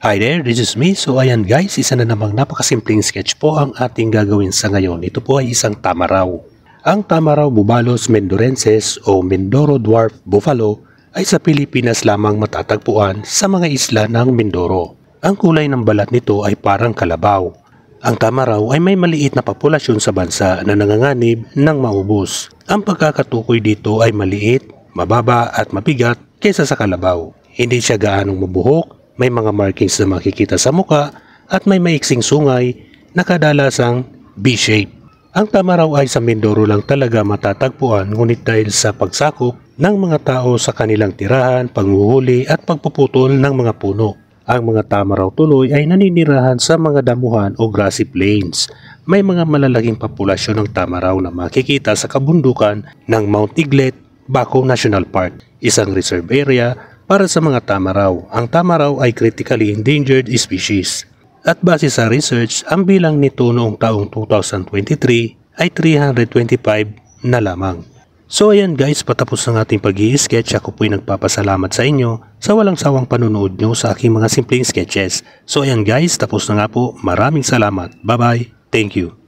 Hi there, this is me. So ayan guys, isa na namang napakasimpleng sketch po ang ating gagawin sa ngayon. Ito po ay isang tamaraw. Ang tamaraw bubalos mendorenses o Mindoro dwarf buffalo ay sa Pilipinas lamang matatagpuan sa mga isla ng Mindoro. Ang kulay ng balat nito ay parang kalabaw. Ang tamaraw ay may maliit na populasyon sa bansa na nanganganib ng maubos. Ang pagkakatukoy dito ay maliit, mababa at mabigat kaysa sa kalabaw. Hindi siya gaanong mabuhok. May mga markings na makikita sa muka at may maiksing sungay na kadalasang B-shape. Ang tamaraw ay sa Mindoro lang talaga matatagpuan, ngunit dahil sa pagsakop ng mga tao sa kanilang tirahan, panghuhuli at pagpuputol ng mga puno. Ang mga tamaraw tuloy ay naninirahan sa mga damuhan o grassy plains. May mga malalaking populasyon ng tamaraw na makikita sa kabundukan ng Mount Tiglet, Baco National Park, isang reserve area para sa mga tamaraw. Ang tamaraw ay critically endangered species. At base sa research, ang bilang nito noong taong 2023 ay 325 na lamang. So ayan guys, patapos ng ating pag-i-sketch. Ako po'y nagpapasalamat sa inyo sa walang sawang panunood nyo sa aking mga simpleng sketches. So ayan guys, tapos na nga po. Maraming salamat. Bye bye. Thank you.